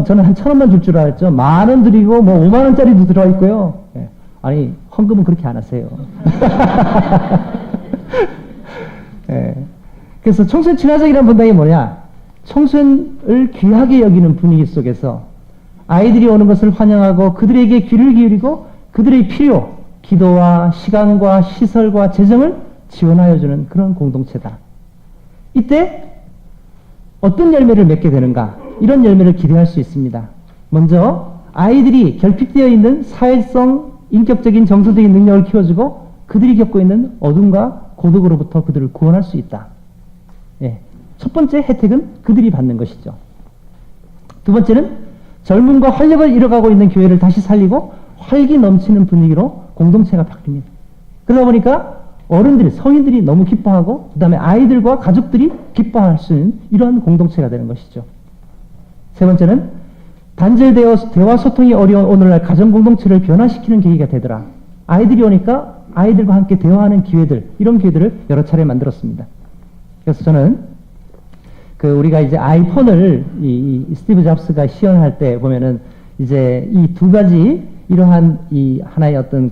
Speaker 1: 저는 한 1,000원만 줄 줄 알았죠. 10,000원 드리고 5만 원짜리도 들어있고요. 예. 헌금은 그렇게 안 하세요. 예. 그래서 청소년 친화적이라는 본당이 뭐냐? 청소년을 귀하게 여기는 분위기 속에서 아이들이 오는 것을 환영하고 그들에게 귀를 기울이고 그들의 필요, 기도와 시간과 시설과 재정을 지원하여주는 그런 공동체다. 이때 어떤 열매를 맺게 되는가? 이런 열매를 기대할 수 있습니다. 먼저 아이들이 결핍되어 있는 사회성, 인격적인 정서적인 능력을 키워주고 그들이 겪고 있는 어둠과 고독으로부터 그들을 구원할 수 있다. 예. 첫 번째 혜택은 그들이 받는 것이죠. 두 번째는 젊음과 활력을 잃어가고 있는 교회를 다시 살리고 활기 넘치는 분위기로 공동체가 바뀝니다. 그러다 보니까 어른들이, 성인들이 너무 기뻐하고 그 다음에 아이들과 가족들이 기뻐할 수 있는 이러한 공동체가 되는 것이죠. 세 번째는 단절되어 대화 소통이 어려운 오늘날 가정 공동체를 변화시키는 계기가 되더라. 아이들이 오니까 아이들과 함께 대화하는 기회들, 이런 기회들을 여러 차례 만들었습니다. 그래서 저는 우리가 이제 아이폰을 이 스티브 잡스가 시연할 때 보면은 이제 이 두 가지 이러한 이 하나의 어떤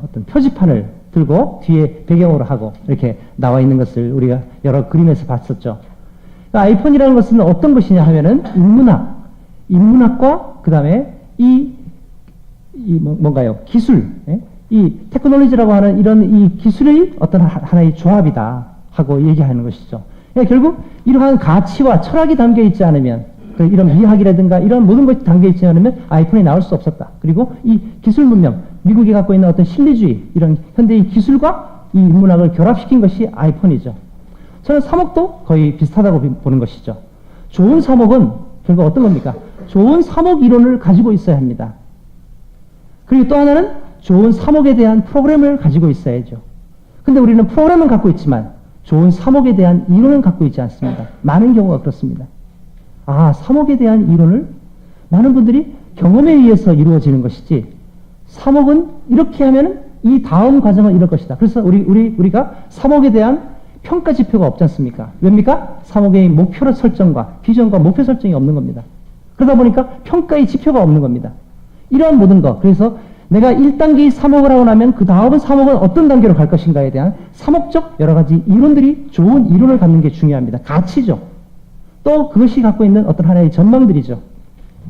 Speaker 1: 어떤 표지판을 들고 뒤에 배경으로 하고 이렇게 나와 있는 것을 우리가 여러 그림에서 봤었죠. 그러니까 아이폰이라는 것은 어떤 것이냐 하면은 인문학과 그 다음에 기술, 이 테크놀로지라고 하는 이런 이 기술의 어떤 하나의 조합이다 하고 얘기하는 것이죠. 그러니까 결국 이러한 가치와 철학이 담겨 있지 않으면, 이런 미학이라든가 이런 모든 것이 담겨 있지 않으면 아이폰이 나올 수 없었다. 그리고 이 기술 문명, 미국이 갖고 있는 어떤 실리주의, 이런 현대의 기술과 이 인문학을 결합시킨 것이 아이폰이죠. 저는 사목도 거의 비슷하다고 보는 것이죠. 좋은 사목은 결국 어떤 겁니까? 좋은 사목 이론을 가지고 있어야 합니다. 그리고 또 하나는 좋은 사목에 대한 프로그램을 가지고 있어야죠. 근데 우리는 프로그램은 갖고 있지만 좋은 사목에 대한 이론은 갖고 있지 않습니다. 많은 경우가 그렇습니다. 사목에 대한 이론을 많은 분들이 경험에 의해서 이루어지는 것이지, 사목은 이렇게 하면 이 다음 과정은 이럴 것이다. 그래서 우리가 사목에 대한 평가 지표가 없지 않습니까? 왜입니까? 사목의 목표 설정과 비전과 목표 설정이 없는 겁니다. 그러다 보니까 평가의 지표가 없는 겁니다. 이러한 모든 것. 그래서 내가 1단계의 사목을 하고 나면 그 다음은 사목은 어떤 단계로 갈 것인가에 대한 사목적 여러 가지 이론들이, 좋은 이론을 갖는 게 중요합니다. 가치죠. 또 그것이 갖고 있는 어떤 하나의 전망들이죠.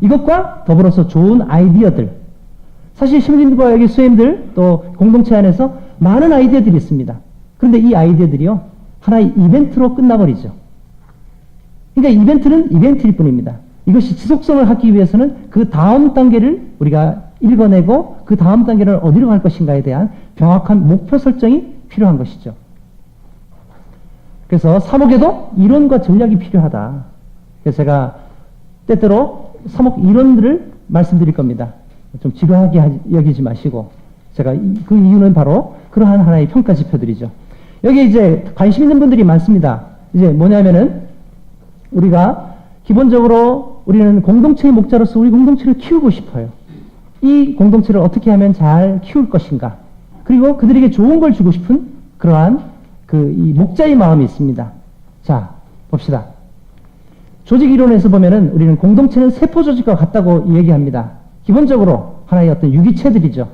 Speaker 1: 이것과 더불어서 좋은 아이디어들. 사실 시민들과 여기 수행들 또 공동체 안에서 많은 아이디어들이 있습니다. 그런데 이 아이디어들이요, 하나의 이벤트로 끝나버리죠. 그러니까 이벤트는 이벤트일 뿐입니다. 이것이 지속성을 갖기 위해서는 그 다음 단계를 우리가 읽어내고 그 다음 단계를 어디로 갈 것인가에 대한 명확한 목표 설정이 필요한 것이죠. 그래서 사목에도 이론과 전략이 필요하다. 그래서 제가 때때로 사목 이론들을 말씀드릴 겁니다. 좀 지루하게 여기지 마시고, 제가 그 이유는 바로 그러한 하나의 평가 지표들이죠. 여기 이제 관심 있는 분들이 많습니다. 이제 뭐냐면은 우리가 기본적으로 우리는 공동체의 목자로서 우리 공동체를 키우고 싶어요. 이 공동체를 어떻게 하면 잘 키울 것인가. 그리고 그들에게 좋은 걸 주고 싶은 그러한 이 목자의 마음이 있습니다. 자, 봅시다. 조직 이론에서 보면은 우리는 공동체는 세포 조직과 같다고 얘기합니다. 기본적으로 하나의 어떤 유기체들이죠.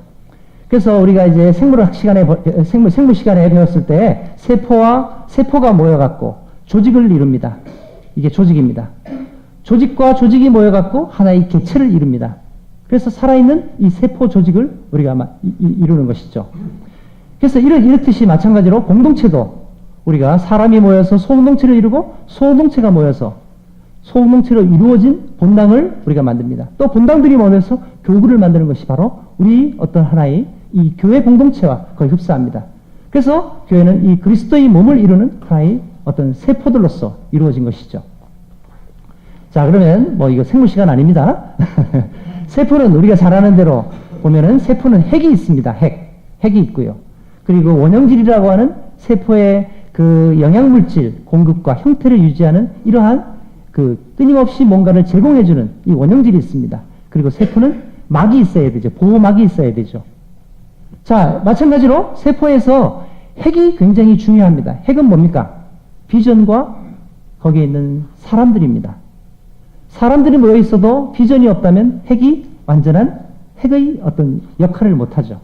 Speaker 1: 그래서 우리가 이제 생물 시간에 배웠을 때 세포가 모여갖고 조직을 이룹니다. 이게 조직입니다. 조직과 조직이 모여갖고 하나의 개체를 이룹니다. 그래서 살아있는 이 세포 조직을 우리가 이루는 것이죠. 그래서 이렇듯이 마찬가지로 공동체도 우리가 사람이 모여서 소공동체를 이루고 소공동체가 모여서 소공동체로 이루어진 본당을 우리가 만듭니다. 또 본당들이 모여서 교구를 만드는 것이 바로 우리 어떤 하나의 이 교회 공동체와 거의 흡사합니다. 그래서 교회는 이 그리스도의 몸을 이루는 하나의 어떤 세포들로서 이루어진 것이죠. 자, 그러면 이거 생물 시간 아닙니다. 세포는 우리가 잘 아는 대로 보면은 세포는 핵이 있습니다. 핵이 있고요. 그리고 원형질이라고 하는 세포의 그 영양물질 공급과 형태를 유지하는 이러한 끊임없이 뭔가를 제공해주는 이 원형질이 있습니다. 그리고 세포는 막이 있어야 되죠. 보호막이 있어야 되죠. 자, 마찬가지로 세포에서 핵이 굉장히 중요합니다. 핵은 뭡니까? 비전과 거기에 있는 사람들입니다. 사람들이 모여 있어도 비전이 없다면 핵이 완전한 핵의 어떤 역할을 못하죠.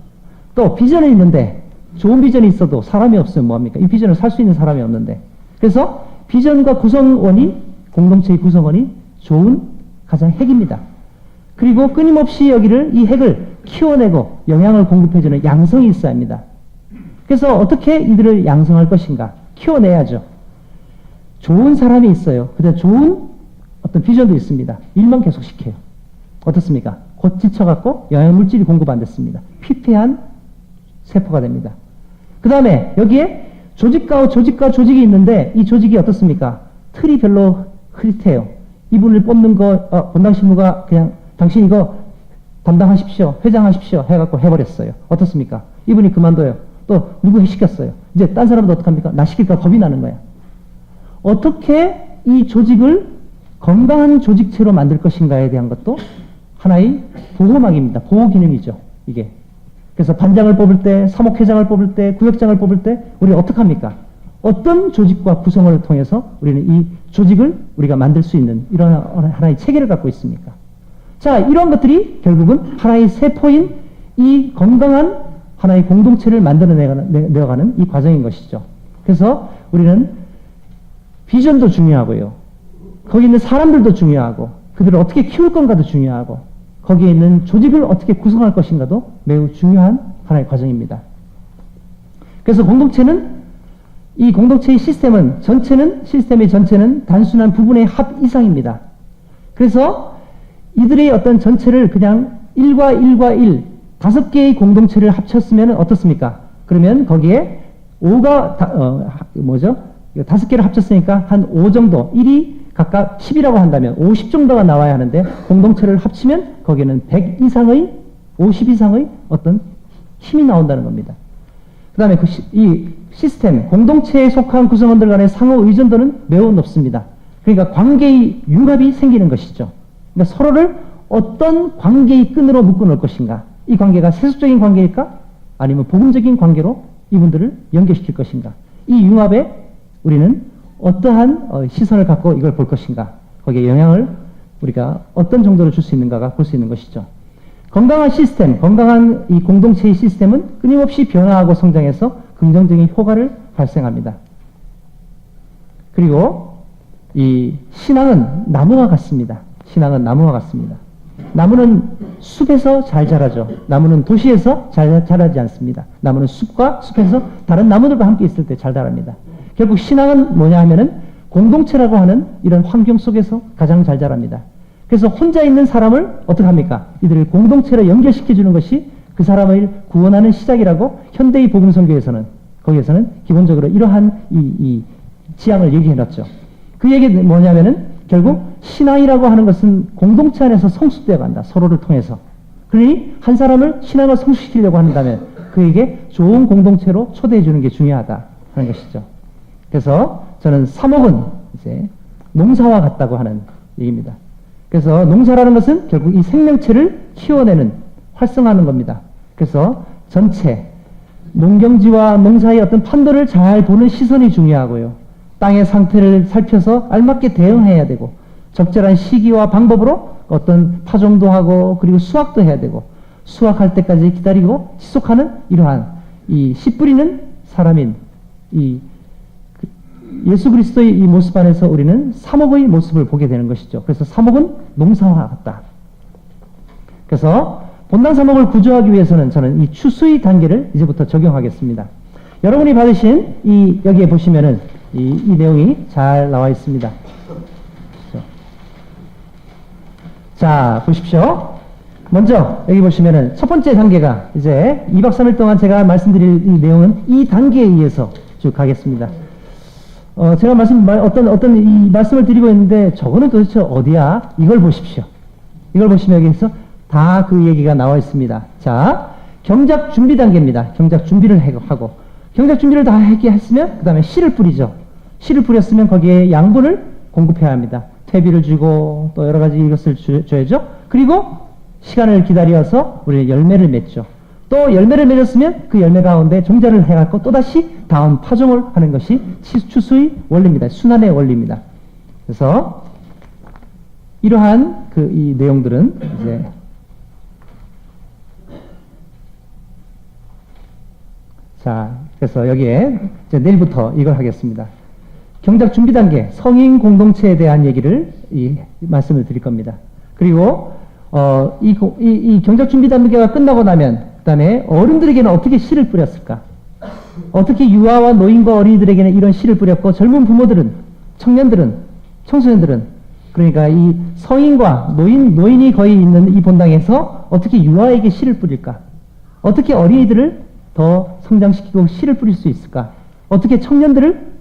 Speaker 1: 또 비전이 있는데 좋은 비전이 있어도 사람이 없으면 뭐합니까? 이 비전을 살 수 있는 사람이 없는데. 그래서 비전과 공동체의 구성원이 좋은 가장 핵입니다. 그리고 끊임없이 이 핵을 키워내고 영양을 공급해주는 양성이 있어야 합니다. 그래서 어떻게 이들을 양성할 것인가? 키워내야죠. 좋은 사람이 있어요. 근데 좋은 어떤 비전도 있습니다. 일만 계속 시켜요. 어떻습니까? 곧 지쳐갖고 영양물질이 공급 안 됐습니다. 피폐한 세포가 됩니다. 그 다음에 여기에 조직과 조직이 있는데 이 조직이 어떻습니까? 틀이 별로 흐릿해요. 이분을 뽑는 본당 신부가 그냥 당신 이거 담당하십시오. 회장하십시오. 해갖고 해버렸어요. 어떻습니까? 이분이 그만둬요. 또 누구 시켰어요. 이제 딴 사람도 어떡합니까? 나 시킬까 겁이 나는 거야. 어떻게 이 조직을 건강한 조직체로 만들 것인가에 대한 것도 하나의 보호막입니다. 보호 기능이죠. 이게. 그래서 반장을 뽑을 때, 사목회장을 뽑을 때, 구역장을 뽑을 때 우리는 어떻게 합니까? 어떤 조직과 구성을 통해서 우리는 이 조직을 우리가 만들 수 있는 이런 하나의 체계를 갖고 있습니까? 자, 이런 것들이 결국은 하나의 세포인 이 건강한 하나의 공동체를 만들어내가는 이 과정인 것이죠. 그래서 우리는 비전도 중요하고요. 거기 있는 사람들도 중요하고 그들을 어떻게 키울 건가도 중요하고 거기에 있는 조직을 어떻게 구성할 것인가도 매우 중요한 하나의 과정입니다. 그래서 이 공동체의 시스템의 전체는 단순한 부분의 합 이상입니다. 그래서 이들의 어떤 전체를 그냥 1과 1과 1, 5개의 공동체를 합쳤으면 어떻습니까? 그러면 거기에 5가, 5개를 합쳤으니까 한 5 정도, 1이 각각 10이라고 한다면 50 정도가 나와야 하는데 공동체를 합치면 거기에는 100 이상의, 50 이상의 어떤 힘이 나온다는 겁니다. 그 다음에 이 시스템, 공동체에 속한 구성원들 간의 상호 의존도는 매우 높습니다. 그러니까 관계의 융합이 생기는 것이죠. 그러니까 서로를 어떤 관계의 끈으로 묶어 놓을 것인가? 이 관계가 세속적인 관계일까? 아니면 복음적인 관계로 이분들을 연결시킬 것인가? 이 융합에 우리는 어떠한 시선을 갖고 이걸 볼 것인가? 거기에 영향을 우리가 어떤 정도로 줄 수 있는가가 볼 수 있는 것이죠. 건강한 시스템, 건강한 이 공동체의 시스템은 끊임없이 변화하고 성장해서 긍정적인 효과를 발생합니다. 그리고 이 신앙은 나무와 같습니다. 신앙은 나무와 같습니다. 나무는 숲에서 잘 자라죠. 나무는 도시에서 잘 자라지 않습니다. 나무는 숲과 숲에서 다른 나무들과 함께 있을 때 잘 자랍니다. 결국 신앙은 뭐냐 하면은 공동체라고 하는 이런 환경 속에서 가장 잘 자랍니다. 그래서 혼자 있는 사람을 어떻게 합니까? 이들을 공동체로 연결시켜 주는 것이 그 사람을 구원하는 시작이라고 현대의 복음선교에서는 거기에서는 기본적으로 이러한 이 지향을 얘기해 놨죠. 그 얘기는 뭐냐면은 결국 신앙이라고 하는 것은 공동체 안에서 성숙되어 간다. 서로를 통해서. 그러니 한 사람을 신앙을 성숙시키려고 한다면 그에게 좋은 공동체로 초대해 주는 게 중요하다 하는 것이죠. 그래서 저는 사목은 이제 농사와 같다고 하는 얘기입니다. 그래서 농사라는 것은 결국 이 생명체를 키워내는, 활성화하는 겁니다. 그래서 전체, 농경지와 농사의 어떤 판도를 잘 보는 시선이 중요하고요. 땅의 상태를 살펴서 알맞게 대응해야 되고, 적절한 시기와 방법으로 어떤 파종도 하고, 그리고 수확도 해야 되고, 수확할 때까지 기다리고 지속하는 이러한 이 씨 뿌리는 사람인 이 예수 그리스도의 이 모습 안에서 우리는 사목의 모습을 보게 되는 것이죠. 그래서 사목은 농사와 같다. 그래서 본당 사목을 구조하기 위해서는 저는 이 추수의 단계를 이제부터 적용하겠습니다. 여러분이 받으신 여기에 보시면은 이 내용이 잘 나와 있습니다. 자, 보십시오. 먼저 여기 보시면은 첫 번째 단계가 이제 2박 3일 동안 제가 말씀드릴 이 내용은 이 단계에 의해서 쭉 가겠습니다. 제가 어떤 이 말씀을 드리고 있는데 저거는 도대체 어디야? 이걸 보십시오. 이걸 보시면 여기서 다 그 얘기가 나와 있습니다. 자, 경작 준비 단계입니다. 경작 준비를 하고, 경작 준비를 다 했으면 그 다음에 씨를 뿌리죠. 씨를 뿌렸으면 거기에 양분을 공급해야 합니다. 퇴비를 주고 또 여러 가지 이것을 줘야죠. 그리고 시간을 기다려서 우리는 열매를 맺죠. 또 열매를 맺었으면 그 열매 가운데 종자를 해갖고 또다시 다음 파종을 하는 것이 추수의 원리입니다. 순환의 원리입니다. 그래서 이러한 이 내용들은 이제 자, 그래서 여기에 이제 내일부터 이걸 하겠습니다. 경작 준비 단계, 성인 공동체에 대한 얘기를 말씀을 드릴 겁니다. 그리고 이 경작 준비 단계가 끝나고 나면 그 다음에 어른들에게는 어떻게 씨를 뿌렸을까? 어떻게 유아와 노인과 어린이들에게는 이런 씨를 뿌렸고 젊은 부모들은, 청년들은, 청소년들은 그러니까 이 성인과 노인이 거의 있는 이 본당에서 어떻게 유아에게 씨를 뿌릴까? 어떻게 어린이들을 더 성장시키고 씨를 뿌릴 수 있을까? 어떻게 청년들을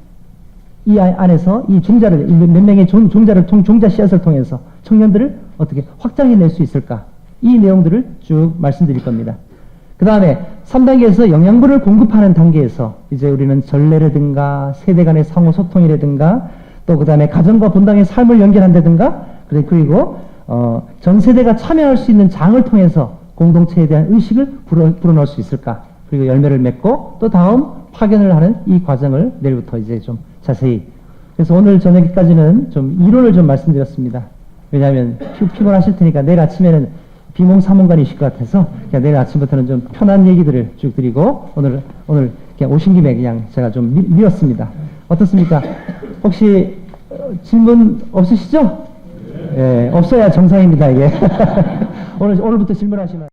Speaker 1: 이 안에서 이 종자를, 몇 명의 종자 씨앗을 통해서 청년들을 어떻게 확장해낼 수 있을까? 이 내용들을 쭉 말씀드릴 겁니다. 그 다음에 3단계에서 영양분을 공급하는 단계에서 이제 우리는 전례라든가 세대 간의 상호 소통이라든가 또 그 다음에 가정과 본당의 삶을 연결한다든가 그리고 전 세대가 참여할 수 있는 장을 통해서 공동체에 대한 의식을 불어넣을 수 있을까? 그리고 열매를 맺고 또 다음 파견을 하는 이 과정을 내일부터 이제 좀 자세히. 그래서 오늘 저녁까지는 좀 이론을 좀 말씀드렸습니다. 왜냐하면 피곤하실 테니까 내일 아침에는 비몽사몽간이실 것 같아서 그냥 내일 아침부터는 좀 편한 얘기들을 쭉 드리고 오늘 그냥 오신 김에 그냥 제가 좀 미뤘습니다. 어떻습니까? 혹시 질문 없으시죠? 예, 없어야 정상입니다, 이게. 오늘부터 질문하시면.